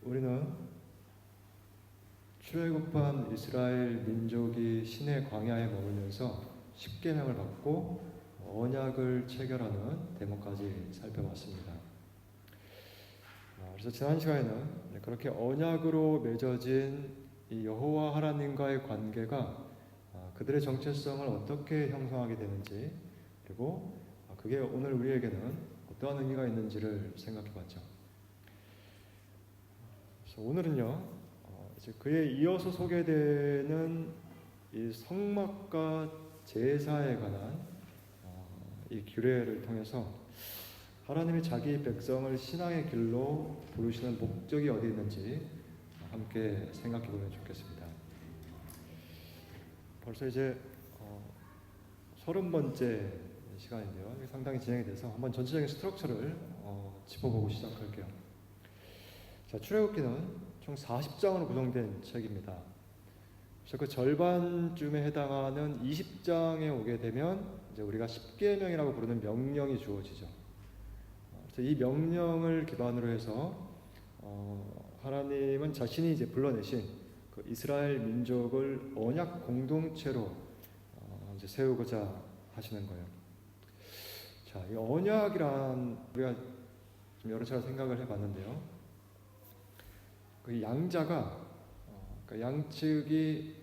우리는 출애굽한 이스라엘 민족이 시내 광야에 머물면서 십계명을 받고 언약을 체결하는 대목까지 살펴봤습니다. 그래서 지난 시간에는 그렇게 언약으로 맺어진 이 여호와 하나님과의 관계가 그들의 정체성을 어떻게 형성하게 되는지, 그리고 그게 오늘 우리에게는 어떠한 의미가 있는지를 생각해봤죠. 그래서 오늘은요, 이제 그에 이어서 소개되는 이 성막과 제사에 관한 이 규례를 통해서 하나님이 자기 백성을 신앙의 길로 부르시는 목적이 어디 있는지 함께 생각해 보면 좋겠습니다. 벌써 이제 30번째 시간인데요. 상당히 진행이 돼서 한번 전체적인 스트럭처를 짚어보고 시작할게요. 자, 출애굽기는 총 40장으로 구성된 책입니다. 그래서 그 절반쯤에 해당하는 20장에 오게 되면 이제 우리가 십계명이라고 부르는 명령이 주어지죠. 그래서 이 명령을 기반으로 해서 하나님은 자신이 이제 불러내신 그 이스라엘 민족을 언약 공동체로 이제 세우고자 하시는 거예요. 자, 이 언약이란 우리가 좀 여러 차례 생각을 해봤는데요. 그 양자가 그러니까 양측이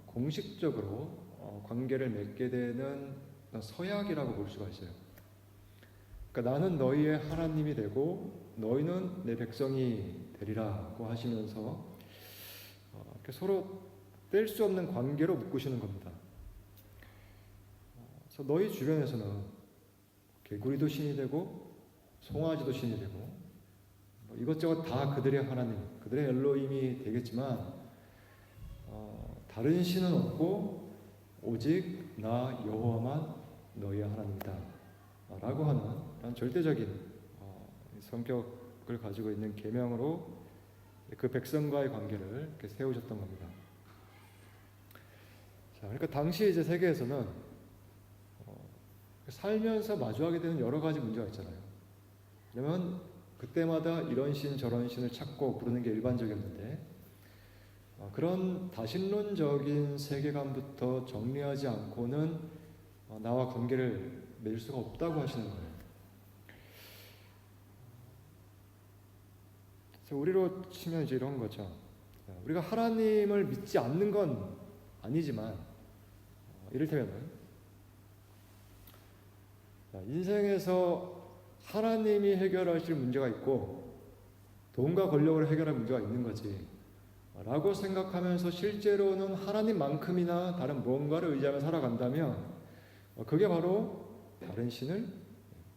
공식적으로 관계를 맺게 되는 서약이라고 볼 수가 있어요. 그러니까 나는 너희의 하나님이 되고 너희는 내 백성이 되리라고 하시면서 서로 뗄 수 없는 관계로 묶으시는 겁니다. 그래서 너희 주변에서는 개구리도 신이 되고 송아지도 신이 되고 이것저것 다 그들의 하나님, 그들의 엘로힘이 되겠지만 다른 신은 없고 오직 나 여호와만 너희의 하나님이다 라고 하는 절대적인 성격을 가지고 있는 계명으로 그 백성과의 관계를 이렇게 세우셨던 겁니다. 자, 그러니까 당시 이제 세계에서는 살면서 마주하게 되는 여러 가지 문제가 있잖아요. 그러면 그때마다 이런 신 저런 신을 찾고 부르는 게 일반적이었는데 그런 다신론적인 세계관부터 정리하지 않고는 나와 관계를 맺을 수가 없다고 하시는 거예요. 그래서 우리로 치면 이제 이런 거죠. 우리가 하나님을 믿지 않는 건 아니지만 이를테면 인생에서 하나님이 해결하실 문제가 있고 돈과 권력을 해결할 문제가 있는 거지 라고 생각하면서 실제로는 하나님만큼이나 다른 무언가를 의지하며 살아간다면 그게 바로 다른 신을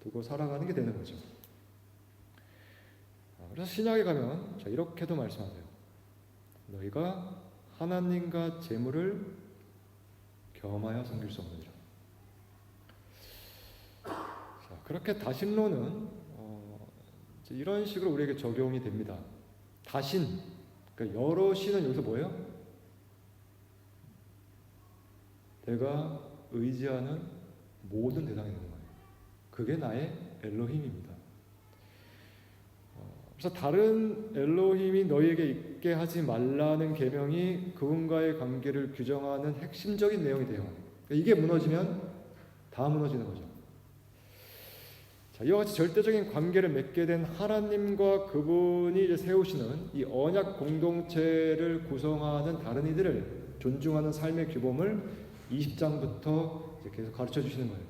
두고 살아가는 게 되는 거죠. 그래서 신약에 가면 이렇게도 말씀하세요. 너희가 하나님과 재물을 겸하여 섬길 수 없느니라. 자, 그렇게 다신론은 이런 식으로 우리에게 적용이 됩니다. 다신, 그러니까 여러 신은 여기서 뭐예요? 내가 의지하는 모든 대상이 있는 거예요. 그게 나의 엘로힘입니다. 그래서 다른 엘로힘이 너희에게 있게 하지 말라는 계명이 그분과의 관계를 규정하는 핵심적인 내용이 돼요. 그러니까 이게 무너지면 다 무너지는 거죠. 자, 이와 같이 절대적인 관계를 맺게 된 하나님과 그분이 이제 세우시는 이 언약 공동체를 구성하는 다른 이들을 존중하는 삶의 규범을 20장부터 이제 계속 가르쳐 주시는 거예요.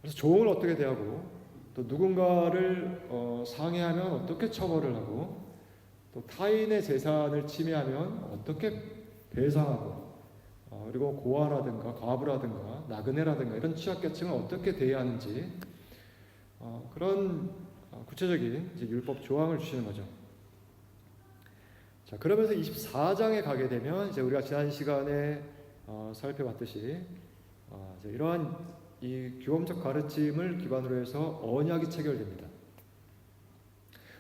그래서 종을 어떻게 대하고 또 누군가를 상해하면 어떻게 처벌을 하고 또 타인의 재산을 침해하면 어떻게 배상하고 그리고 고아라든가 과부라든가 나그네라든가 이런 취약계층을 어떻게 대해야 하는지 그런 구체적인 이제 율법 조항을 주시는 거죠. 자, 그러면서 24장에 가게 되면 이제 우리가 지난 시간에 살펴봤듯이 이제 이러한 이 규범적 가르침을 기반으로 해서 언약이 체결됩니다.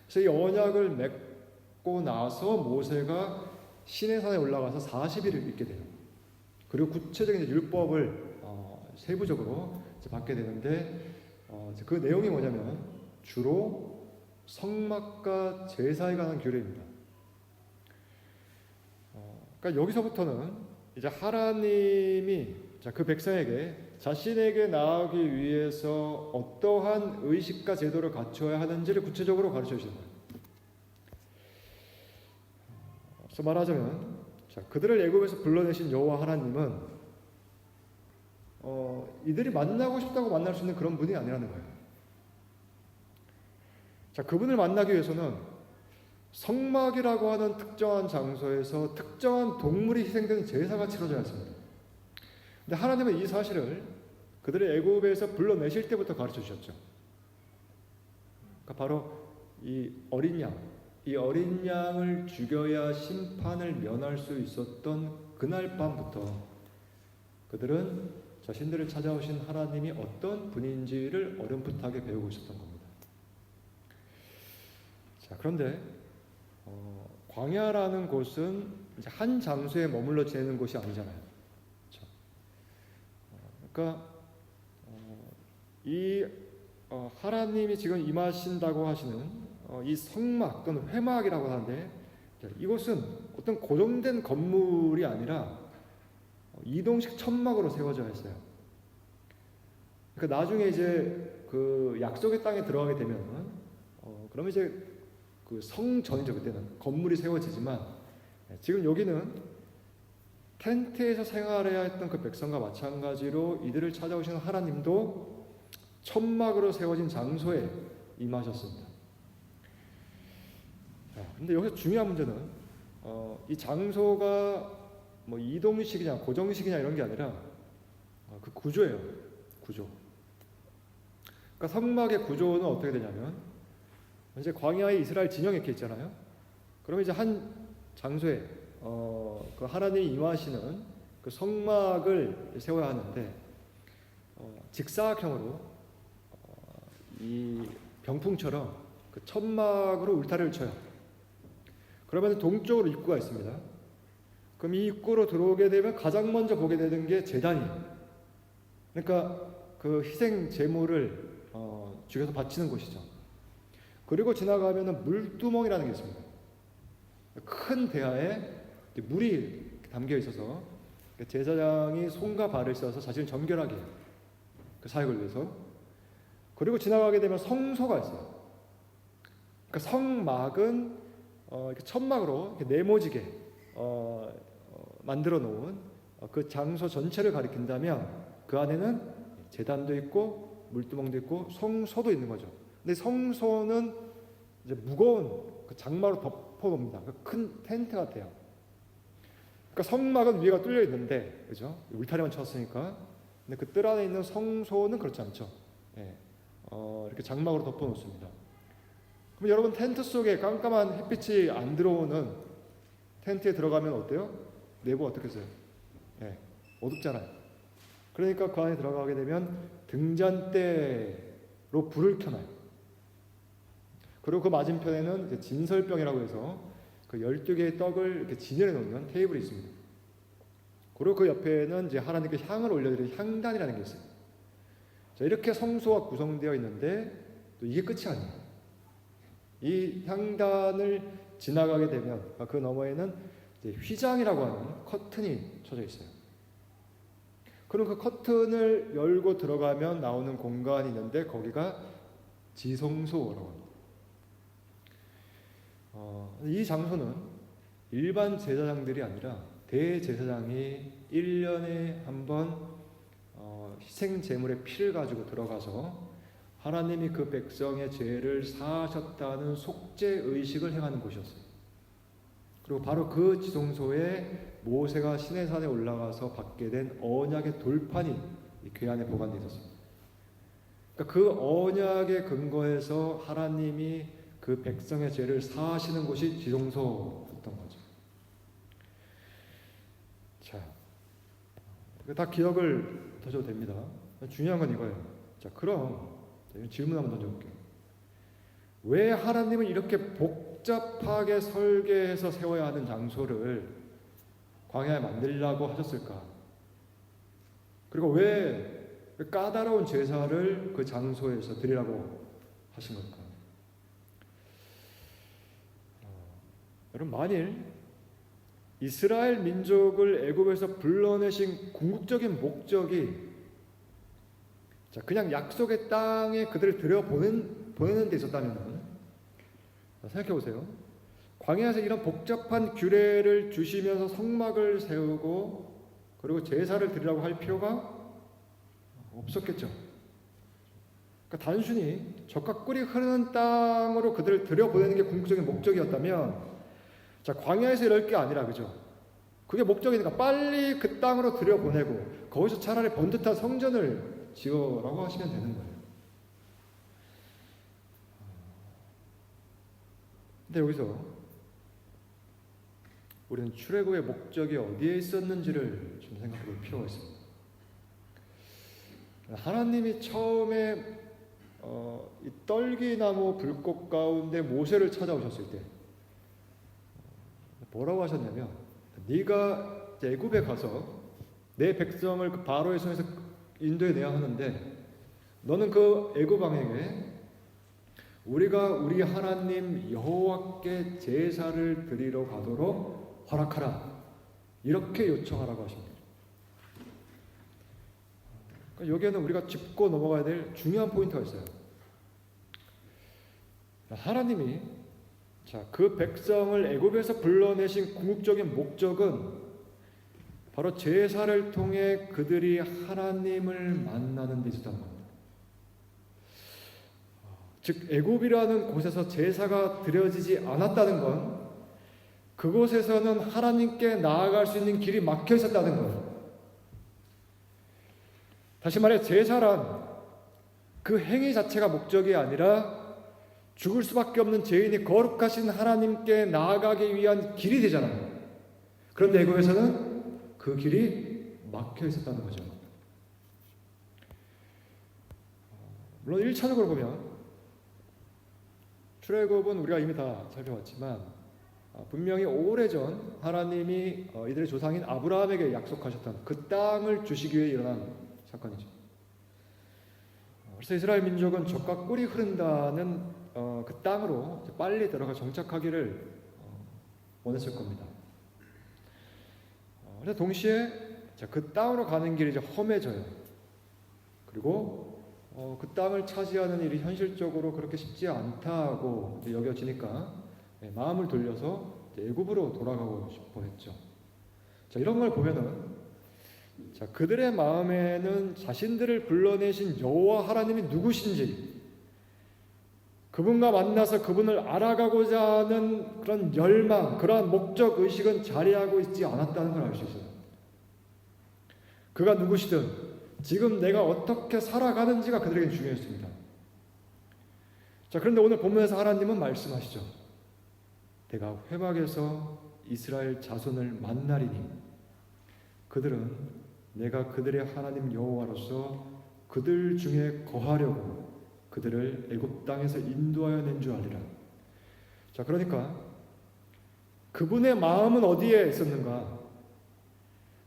그래서 이 언약을 맺고 나서 모세가 시내산에 올라가서 40일을 있게 돼요. 그리고 구체적인 율법을 세부적으로 받게 되는데 그 내용이 뭐냐면 주로 성막과 제사에 관한 규례입니다. 그러니까 여기서부터는 이제 하나님이 그 백성에게 자신에게 나아가기 위해서 어떠한 의식과 제도를 갖춰야 하는지를 구체적으로 가르쳐 주시는 거예요. 그래서 말하자면 그들을 애굽에서 불러내신 여호와 하나님은 이들이 만나고 싶다고 만날 수 있는 그런 분이 아니라는 거예요. 그분을 만나기 위해서는 성막이라고 하는 특정한 장소에서 특정한 동물이 희생되는 제사가 치러져야 했습니다. 근데 하나님은 이 사실을 그들의 애굽에서 불러내실 때부터 가르쳐 주셨죠. 그러니까 바로 이 어린 양을 죽여야 심판을 면할 수 있었던 그날 밤부터 그들은 자신들을 찾아오신 하나님이 어떤 분인지를 어렴풋하게 배우고 있었던 겁니다. 그런데 광야라는 곳은 이제 한 장소에 머물러 지내는 곳이 아니잖아요. 그렇죠? 그러니까 하나님이 지금 임하신다고 하시는 이 성막 또는 회막이라고 하는데 이곳은 어떤 고정된 건물이 아니라 이동식 천막으로 세워져 있어요. 그러니까 나중에 이제 그 약속의 땅에 들어가게 되면 그러면 이제 그 성전이죠. 그때는 건물이 세워지지만 지금 여기는 텐트에서 생활해야 했던 그 백성과 마찬가지로 이들을 찾아오시는 하나님도 천막으로 세워진 장소에 임하셨습니다. 근데 여기서 중요한 문제는 이 장소가 뭐 이동식이냐 고정식이냐 이런 게 아니라 그 구조예요. 구조. 그러니까 성막의 구조는 어떻게 되냐면 이제 광야에 이스라엘 진영이 이렇게 있잖아요. 그러면 이제 한 장소에 그 하나님이 임하시는 그 성막을 세워야 하는데 직사각형으로 이 병풍처럼 그 천막으로 울타리를 쳐요. 그러면 동쪽으로 입구가 있습니다. 그럼 이 입구로 들어오게 되면 가장 먼저 보게 되는 게 제단이에요. 그러니까 그 희생 제물을 죽여서 바치는 곳이죠. 그리고 지나가면은 물두멍이라는 게 있습니다. 큰 대야에 물이 담겨 있어서 제사장이 손과 발을 써서 자신을 정결하게 해요. 그 사역을 위해서. 그리고 지나가게 되면 성소가 있어요. 그러니까 성막은 이렇게 천막으로 이렇게 네모지게 만들어 놓은 그 장소 전체를 가리킨다면 그 안에는 제단도 있고 물두멍도 있고 성소도 있는 거죠. 근데 성소는 이제 무거운 그 장마로 덮어놓습니다. 큰 텐트 같아요. 그러니까 성막은 위에가 뚫려 있는데, 그죠? 울타리만 쳤으니까. 근데 그 뜰 안에 있는 성소는 그렇지 않죠. 예. 이렇게 장막으로 덮어놓습니다. 그럼 여러분 텐트 속에 깜깜한 햇빛이 안 들어오는 텐트에 들어가면 어때요? 내부 어떻게 써요? 예. 어둡잖아요. 그러니까 그 안에 들어가게 되면 등잔대로 불을 켜놔요. 그리고 그 맞은편에는 이제 진설병이라고 해서 그 12개의 떡을 이렇게 진열해 놓는 테이블이 있습니다. 그리고 그 옆에는 이제 하나님께 향을 올려드리는 향단이라는 게 있어요. 자, 이렇게 성소가 구성되어 있는데 또 이게 끝이 아니에요. 이 향단을 지나가게 되면 그 너머에는 이제 휘장이라고 하는 커튼이 쳐져 있어요. 그럼 그 커튼을 열고 들어가면 나오는 공간이 있는데 거기가 지성소라고 합니다. 이 장소는 일반 제사장들이 아니라 대제사장이 1년에 한 번 희생 제물의 피를 가지고 들어가서 하나님이 그 백성의 죄를 사하셨다는 속죄 의식을 행하는 곳이었어요. 그리고 바로 그 지성소에 모세가 시내산에 올라가서 받게 된 언약의 돌판이 이 궤안에 보관되어 있었습니다. 그러니까 그 언약의 근거에서 하나님이 그 백성의 죄를 사하시는 곳이 지성소였던 거죠. 자, 다 기억을 하셔도 됩니다. 중요한 건 이거예요. 자, 그럼 질문 한번 던져볼게요. 왜 하나님은 이렇게 복잡하게 설계해서 세워야 하는 장소를 광야에 만들려고 하셨을까? 그리고 왜 까다로운 제사를 그 장소에서 드리라고 하신 걸까? 여러분, 만일 이스라엘 민족을 애굽에서 불러내신 궁극적인 목적이 그냥 약속의 땅에 그들을 보내는 데 있었다면, 생각해 보세요. 광야에서 이런 복잡한 규례를 주시면서 성막을 세우고 그리고 제사를 드리라고 할 필요가 없었겠죠. 그러니까 단순히 젖과 꿀이 흐르는 땅으로 그들을 들여보내는 게 궁극적인 목적이었다면, 광야에서 이럴 게 아니라, 그죠? 그게 목적이니까 빨리 그 땅으로 들여보내고 거기서 차라리 번듯한 성전을 지어라고 하시면 되는 거예요. 근데 여기서 우리는 출애굽의 목적이 어디에 있었는지를 좀 생각해 볼 필요가 있습니다. 하나님이 처음에 이 떨기나무 불꽃 가운데 모세를 찾아오셨을 때 뭐라고 하셨냐면, 네가 애굽에 가서 내 백성을 그 바로의 손에서 인도해내야 하는데, 너는 그 애굽 왕에게 우리가 우리 하나님 여호와께 제사를 드리러 가도록 허락하라, 이렇게 요청하라고 하십니다. 그러니까 여기에는 우리가 짚고 넘어가야 될 중요한 포인트가 있어요. 하나님이 그 백성을 애굽에서 불러내신 궁극적인 목적은 바로 제사를 통해 그들이 하나님을 만나는 데 있었다는 겁니다. 즉, 애굽이라는 곳에서 제사가 드려지지 않았다는 건 그곳에서는 하나님께 나아갈 수 있는 길이 막혀 있었다는 거예요. 다시 말해, 제사란 그 행위 자체가 목적이 아니라 죽을 수밖에 없는 죄인이 거룩하신 하나님께 나아가기 위한 길이 되잖아요. 그런데 애굽에서는 그 길이 막혀 있었다는 거죠. 물론 1차적으로 보면 출애굽은 우리가 이미 다 살펴봤지만 분명히 오래전 하나님이 이들의 조상인 아브라함에게 약속하셨던 그 땅을 주시기 위해 일어난 사건이죠. 그래서 이스라엘 민족은 젖과 꿀이 흐른다는 그 땅으로 빨리 들어가 정착하기를 원했을 겁니다. 그런데 동시에 그 땅으로 가는 길이 이제 험해져요. 그리고 그 땅을 차지하는 일이 현실적으로 그렇게 쉽지 않다고 여겨지니까 마음을 돌려서 애굽으로 돌아가고 싶어 했죠. 이런 걸 보면은 그들의 마음에는 자신들을 불러내신 여호와 하나님이 누구신지, 그분과 만나서 그분을 알아가고자 하는 그런 열망, 그러한 목적 의식은 자리하고 있지 않았다는 걸 알 수 있어요. 그가 누구시든 지금 내가 어떻게 살아가는지가 그들에게 중요했습니다. 그런데 오늘 본문에서 하나님은 말씀하시죠. 내가 회막에서 이스라엘 자손을 만나리니 그들은 내가 그들의 하나님 여호와로서 그들 중에 거하려고 그들을 애굽 땅에서 인도하여 낸 줄 알리라. 그러니까 그분의 마음은 어디에 있었는가?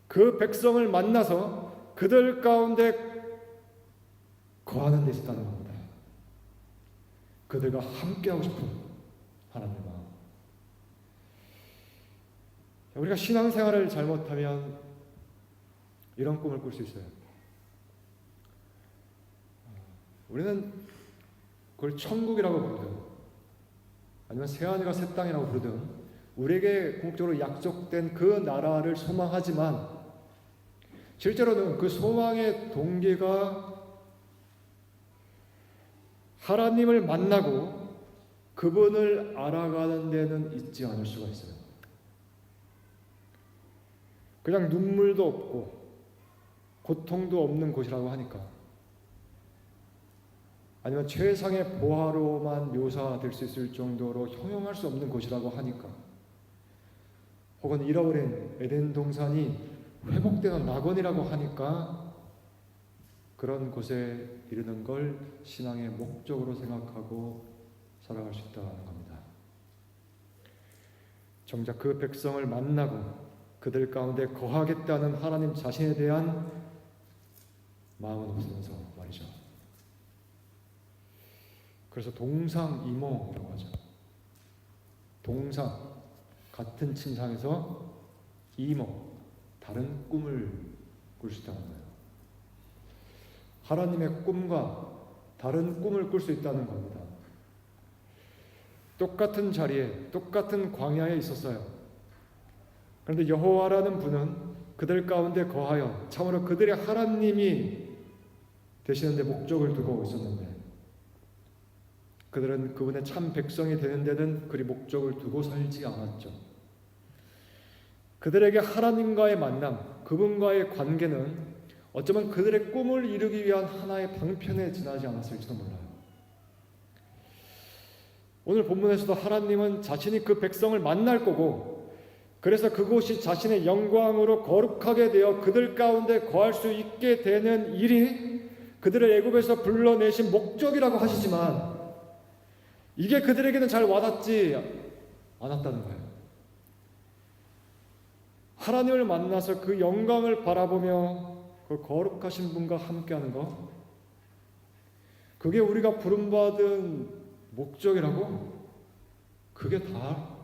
그 백성을 만나서 그들 가운데 거하는 데 있었다는 겁니다. 그들과 함께하고 싶은 하나님의 마음. 우리가 신앙생활을 잘못하면 이런 꿈을 꿀 수 있어요. 우리는 그걸 천국이라고 부르든 아니면 새하늘과 새 땅이라고 부르든 우리에게 궁극적으로 약속된 그 나라를 소망하지만 실제로는 그 소망의 동기가 하나님을 만나고 그분을 알아가는 데는 있지 않을 수가 있어요. 그냥 눈물도 없고 고통도 없는 곳이라고 하니까, 아니면 최상의 보화로만 묘사될 수 있을 정도로 형용할 수 없는 곳이라고 하니까, 혹은 잃어버린 에덴 동산이 회복되는 낙원이라고 하니까 그런 곳에 이르는 걸 신앙의 목적으로 생각하고 살아갈 수 있다는 겁니다. 정작 그 백성을 만나고 그들 가운데 거하겠다는 하나님 자신에 대한 마음은 없으면서 말이죠. 그래서 동상이몽이라고 하죠. 동상, 같은 침상에서 이모 다른 꿈을 꿀 수 있다는 거예요. 하나님의 꿈과 다른 꿈을 꿀 수 있다는 겁니다. 똑같은 자리에 똑같은 광야에 있었어요. 그런데 여호와라는 분은 그들 가운데 거하여 참으로 그들의 하나님이 되시는 데 목적을 두고 있었는데 그들은 그분의 참 백성이 되는 데는 그리 목적을 두고 살지 않았죠. 그들에게 하나님과의 만남, 그분과의 관계는 어쩌면 그들의 꿈을 이루기 위한 하나의 방편에 지나지 않았을지도 몰라요. 오늘 본문에서도 하나님은 자신이 그 백성을 만날 거고 그래서 그곳이 자신의 영광으로 거룩하게 되어 그들 가운데 거할 수 있게 되는 일이 그들을 애굽에서 불러내신 목적이라고 하시지만 이게 그들에게는 잘 와닿지 않았다는 거예요. 하나님을 만나서 그 영광을 바라보며 그 거룩하신 분과 함께하는 것, 그게 우리가 부름받은 목적이라고? 그게 다란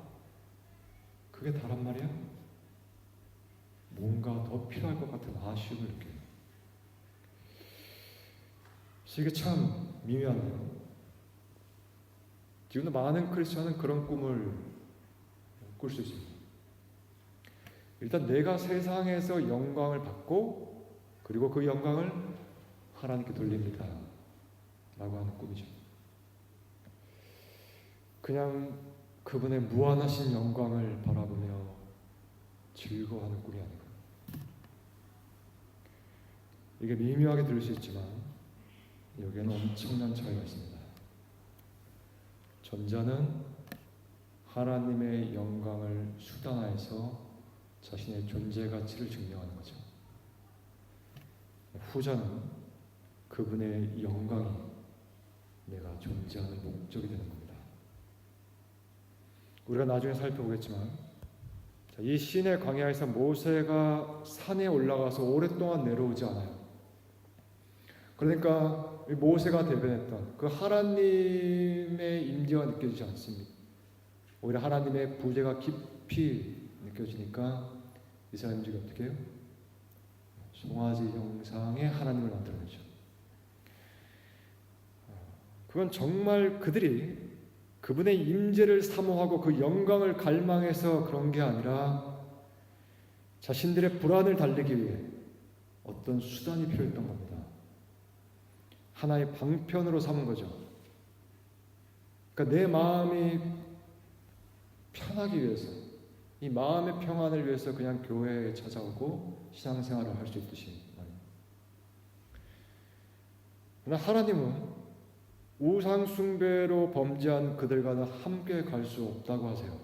말이야? 뭔가 더 필요할 것 같은 아쉬움을 느껴요. 이게 참 미묘하네요. 지금도 많은 크리스천은 그런 꿈을 꿀 수 있습니다. 일단 내가 세상에서 영광을 받고 그리고 그 영광을 하나님께 돌립니다 라고 하는 꿈이죠. 그냥 그분의 무한하신 영광을 바라보며 즐거워하는 꿈이 아니고, 이게 미묘하게 들릴 수 있지만 여기에는 엄청난 차이가 있습니다. 전자는 하나님의 영광을 수단화해서 자신의 존재 가치를 증명하는 거죠. 후자는 그분의 영광이 내가 존재하는 목적이 되는 겁니다. 우리가 나중에 살펴보겠지만 이 시내 광야에서 모세가 산에 올라가서 오랫동안 내려오지 않아요. 그러니까 모세가 대변했던 그 하나님의 임재가 느껴지지 않습니다. 오히려 하나님의 부재가 깊이 느껴지니까 이스라엘들이 어떻게 해요? 송아지 형상의 하나님을 만들어내죠. 그건 정말 그들이 그분의 임재를 사모하고 그 영광을 갈망해서 그런 게 아니라 자신들의 불안을 달래기 위해 어떤 수단이 필요했던 겁니다. 하나의 방편으로 삼은 거죠. 그러니까 내 마음이 편하기 위해서, 이 마음의 평안을 위해서 그냥 교회에 찾아오고 신앙생활을 할 수 있듯이. 그러나 하나님은 우상 숭배로 범죄한 그들과는 함께 갈 수 없다고 하세요.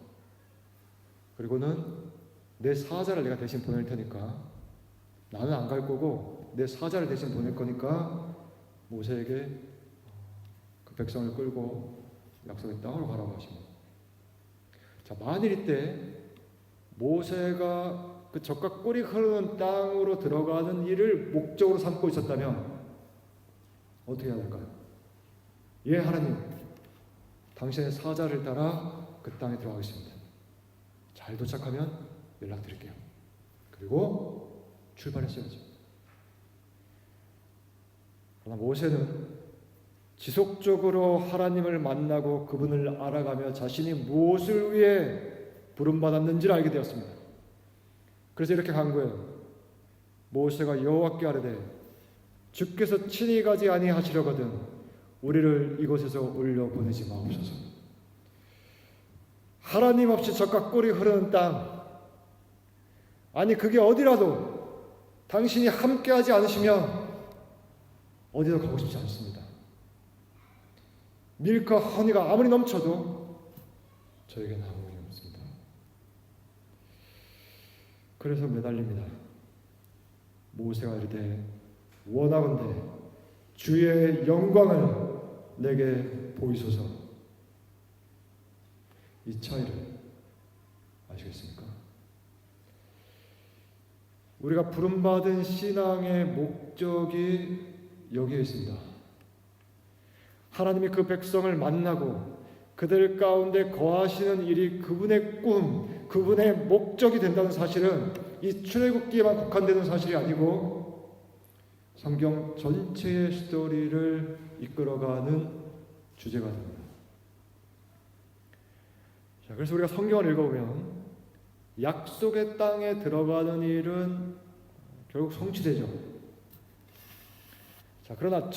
그리고는 내 사자를 내가 대신 보낼 테니까, 나는 안 갈 거고 내 사자를 대신 보낼 거니까 모세에게 그 백성을 끌고 약속의 땅으로 가라고 하십니다. 자, 만일 이때 모세가 그 젖과 꿀이 흐르는 땅으로 들어가는 일을 목적으로 삼고 있었다면 어떻게 해야 될까요? 예, 하나님, 당신의 사자를 따라 그 땅에 들어가겠습니다. 잘 도착하면 연락드릴게요. 그리고 출발했어야죠. 그러나 모세는 지속적으로 하나님을 만나고 그분을 알아가며 자신이 무엇을 위해 부름받았는지를 알게 되었습니다. 그래서 이렇게 간 거예요. 모세가 여호와께 아뢰되 주께서 친히 가지 아니하시려거든 우리를 이곳에서 올려보내지 마옵소서. 하나님 없이 젖과 꿀이 흐르는 땅, 아니 그게 어디라도 당신이 함께하지 않으시면 어디도 가고 싶지 않습니다. 밀크와 허니가 아무리 넘쳐도 저에게는 아무 일이 없습니다. 그래서 매달립니다. 모세가 이르되 원하건대 주의 영광을 내게 보이소서. 이 차이를 아시겠습니까? 우리가 부름받은 신앙의 목적이 여기에 있습니다. 하나님이 그 백성을 만나고 그들 가운데 거하시는 일이 그분의 꿈, 그분의 목적이 된다는 사실은 이 출애굽기에만 국한되는 사실이 아니고 성경 전체의 스토리를 이끌어가는 주제가 됩니다. 자, 그래서 우리가 성경을 읽어보면 약속의 땅에 들어가는 일은 결국 성취되죠. 자, 그러나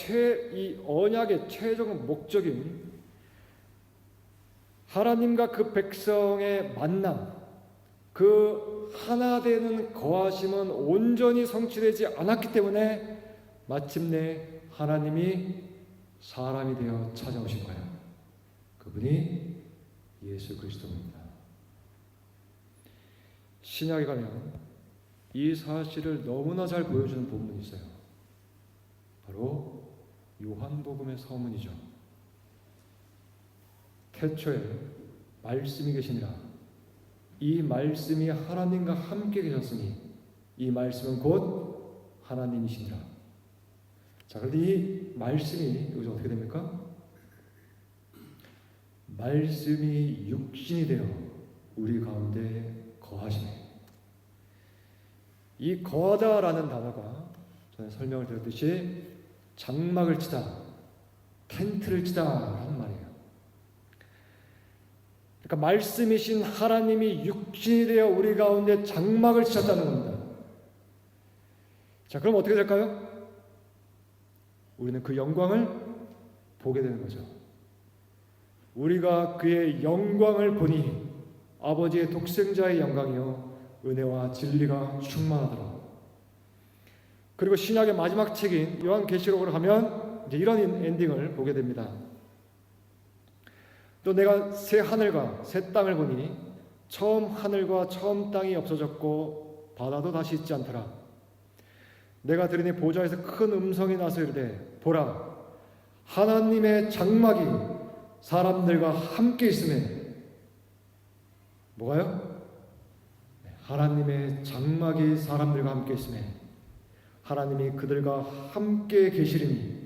이 언약의 최종 목적인 하나님과 그 백성의 만남, 그 하나 되는 거하심은 온전히 성취되지 않았기 때문에 마침내 하나님이 사람이 되어 찾아오신 거예요. 그분이 예수 그리스도입니다. 신약에 가면 이 사실을 너무나 잘 보여주는 본문이 있어요. 바로 요한복음의 서문이죠. 태초에 말씀이 계시니라. 이 말씀이 하나님과 함께 계셨으니 이 말씀은 곧 하나님이시니라. 자, 그런데 이 말씀이 여기서 어떻게 됩니까? 말씀이 육신이 되어 우리 가운데 거하시네. 이 거하다라는 단어가 전에 설명을 드렸듯이 장막을 치다, 텐트를 치다 라는 말이에요. 그러니까 말씀이신 하나님이 육신이 되어 우리 가운데 장막을 치셨다는 겁니다. 자, 그럼 어떻게 될까요? 우리는 그 영광을 보게 되는 거죠. 우리가 그의 영광을 보니 아버지의 독생자의 영광이요 은혜와 진리가 충만하더라. 그리고 신약의 마지막 책인 요한계시록으로 가면 이제 이런 엔딩을 보게 됩니다. 또 내가 새 하늘과 새 땅을 보니 처음 하늘과 처음 땅이 없어졌고 바다도 다시 있지 않더라. 내가 들으니 보좌에서 큰 음성이 나서 이르되 보라 하나님의 장막이 사람들과 함께 있음에 뭐가요? 하나님의 장막이 사람들과 함께 있음에 하나님이 그들과 함께 계시리니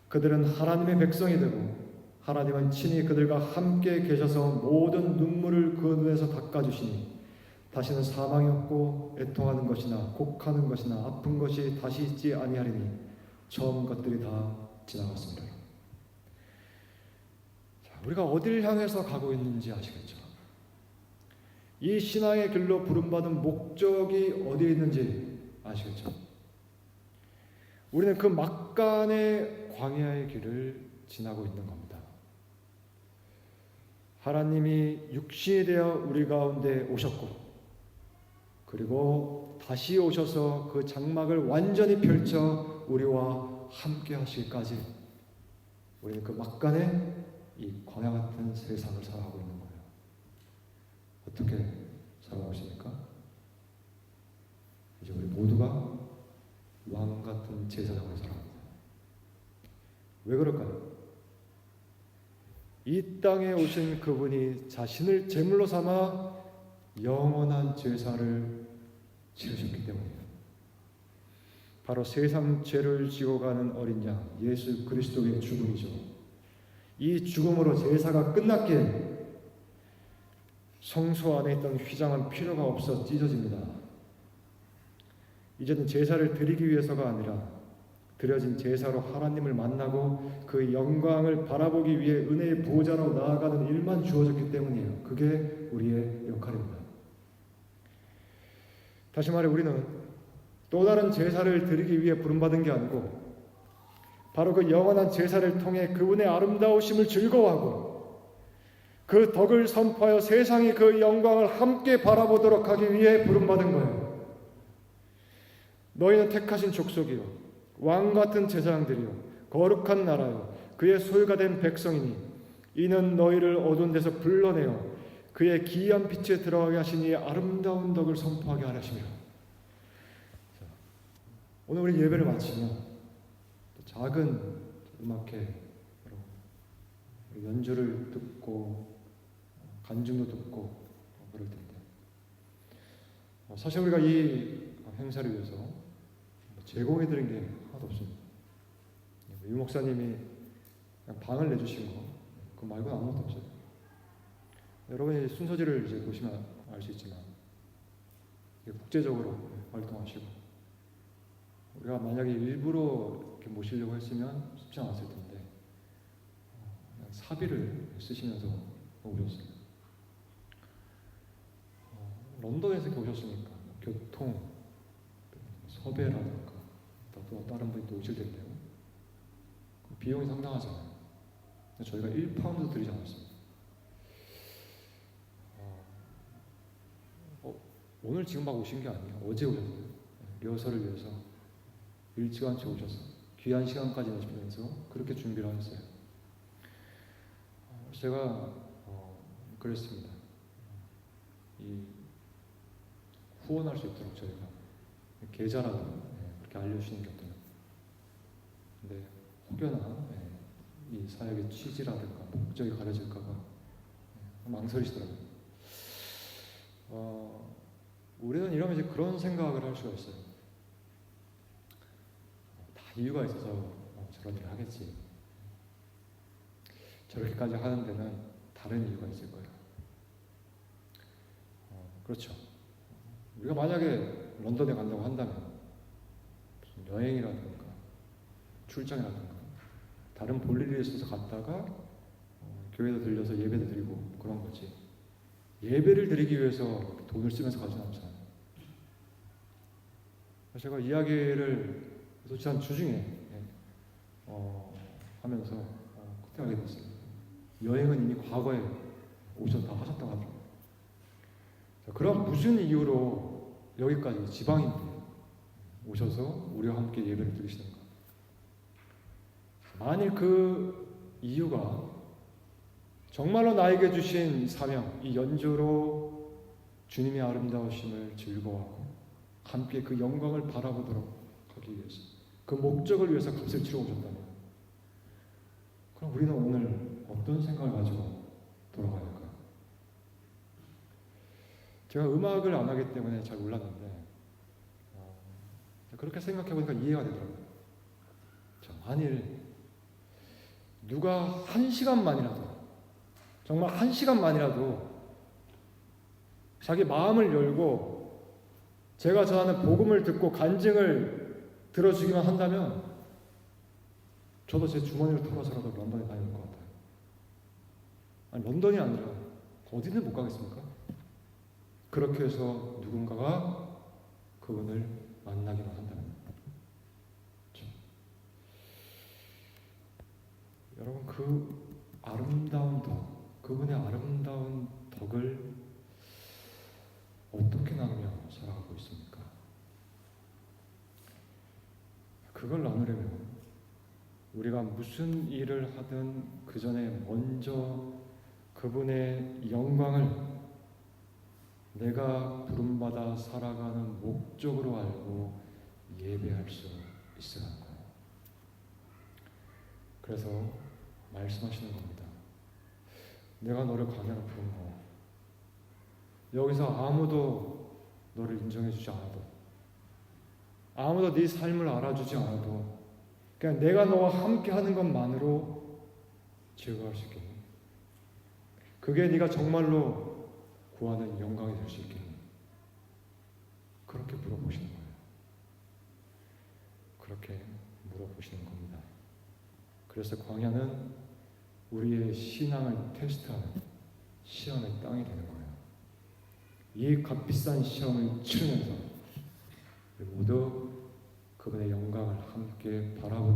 그들은 하나님의 백성이 되고 하나님은 친히 그들과 함께 계셔서 모든 눈물을 그 눈에서 닦아주시니 다시는 사망이 없고 애통하는 것이나 곡하는 것이나 아픈 것이 다시 있지 아니하리니 처음 것들이 다 지나갔습니다. 자, 우리가 어디를 향해서 가고 있는지 아시겠죠? 이 신앙의 길로 부름받은 목적이 어디에 있는지 아시겠죠? 우리는 그 막간의 광야의 길을 지나고 있는 겁니다. 하나님이 육신이 되어 우리 가운데 오셨고 그리고 다시 오셔서 그 장막을 완전히 펼쳐 우리와 함께 하시기까지 우리는 그 막간에 이 광야 같은 세상을 살아가고 있는 거예요. 어떻게 살아가고 있습니까? 이제 우리 모두가 왕 같은 제사장으로 살아갑니다. 왜 그럴까요? 이 땅에 오신 그분이 자신을 제물로 삼아 영원한 제사를 치르셨기 때문이에요. 바로 세상 죄를 지고 가는 어린 양 예수 그리스도의 죽음이죠. 이 죽음으로 제사가 끝났기에 성소 안에 있던 휘장은 필요가 없어 찢어집니다. 이제는 제사를 드리기 위해서가 아니라 드려진 제사로 하나님을 만나고 그 영광을 바라보기 위해 은혜의 보좌로 나아가는 일만 주어졌기 때문이에요. 그게 우리의 역할입니다. 다시 말해 우리는 또 다른 제사를 드리기 위해 부름받은 게 아니고 바로 그 영원한 제사를 통해 그분의 아름다우심을 즐거워하고 그 덕을 선포하여 세상이 그 영광을 함께 바라보도록 하기 위해 부름받은 거예요. 너희는 택하신 족속이요 왕같은 제사장들이요 거룩한 나라요 그의 소유가 된 백성이니 이는 너희를 어두운 데서 불러내어 그의 기이한 빛에 들어가게 하시니 아름다운 덕을 선포하게 하심이라. 오늘 우리 예배를 마치면 작은 음악회 연주를 듣고 간증도 듣고 그럴 텐데 사실 우리가 이 행사를 위해서 제공해드린 게 하나도 없습니다. 유 목사님이 그냥 방을 내주신 거, 그거 말고는 아무것도 없어요. 여러분이 순서지를 이제 보시면 알 수 있지만 국제적으로 활동하시고 우리가 만약에 일부러 이렇게 모시려고 했으면 쉽지 않았을 텐데 그냥 사비를 쓰시면서 오셨습니다. 런던에서 이렇게 오셨으니까 교통, 섭외라든가 또 다른 분이 또 오실 텐데요. 비용이 상당하잖아요. 저희가 1파운드 드리지 않았습니다. 오늘 지금 막 오신 게 아니에요. 어제 오셨어요. 리허설을 위해서 일찌감치 오셔서 귀한 시간까지 내시면서 그렇게 준비를 하셨어요. 제가 그랬습니다. 이 후원할 수 있도록 저희가 계좌라도 그렇게 알려주시는 게 어떠냐. 근데 혹여나 이 사역의 취지라든가 목적이 가려질까봐 망설이시더라고요. 우리는 이러면 이제 그런 생각을 할 수가 있어요. 다 이유가 있어서 저런 일을 하겠지. 저렇게까지 하는 데는 다른 이유가 있을 거예요. 그렇죠. 우리가 만약에 런던에 간다고 한다면 무슨 여행이라든가 출장이라든가 다른 볼 일이 있어서 갔다가 교회도 들려서 예배도 드리고 그런 거지. 예배를 드리기 위해서 돈을 쓰면서 가진 않잖아요. 제가 이야기를 지난 주중에 하면서 그때 알게 됐어요. 여행은 이미 과거에 오셨다 하셨다고 하더라고요. 그럼 무슨 이유로 여기까지 지방인데 오셔서 우리와 함께 예배를 드리시는가? 만일 그 이유가 정말로 나에게 주신 사명, 이 연주로 주님의 아름다우심을 즐거워하고 함께 그 영광을 바라보도록 하기 위해서 그 목적을 위해서 값을 치러 오셨다면 그럼 우리는 오늘 어떤 생각을 가지고 돌아가야 할까요? 제가 음악을 안 하기 때문에 잘 몰랐는데 그렇게 생각해보니까 이해가 되더라고요. 만일 누가 한 시간만이라도 정말 한 시간만이라도 자기 마음을 열고 제가 전하는 복음을 듣고 간증을 들어주기만 한다면 저도 제 주머니를 털어서라도 런던에 다닐 것 같아요. 아니, 런던이 아니라 어디든 못 가겠습니까? 그렇게 해서 누군가가 그분을 만나기만 한다면 여러분 그 아름다운 덕, 그분의 아름다운 덕을 어떻게 나누며 살아가고 있습니까? 그걸 나누려면 우리가 무슨 일을 하든 그 전에 먼저 그분의 영광을 내가 부름받아 살아가는 목적으로 알고 예배할 수 있어야 하는 거예요. 그래서 말씀하시는 겁니다. 내가 너를 광야로 부른 거 여기서 아무도 너를 인정해주지 않아도 아무도 네 삶을 알아주지 않아도 그냥 내가 너와 함께 하는 것만으로 즐거워할 수 있겠니? 그게 네가 정말로 구하는 영광이 될 수 있겠니? 그렇게 물어보시는 거예요. 그렇게 물어보시는 겁니다. 그래서 광야는 우리의 신앙을 테스트하는 시험의 땅이 되는 거예요. 이 값비싼 시험을 치르면서 우리 모두 그분의 영광을 함께 바라보는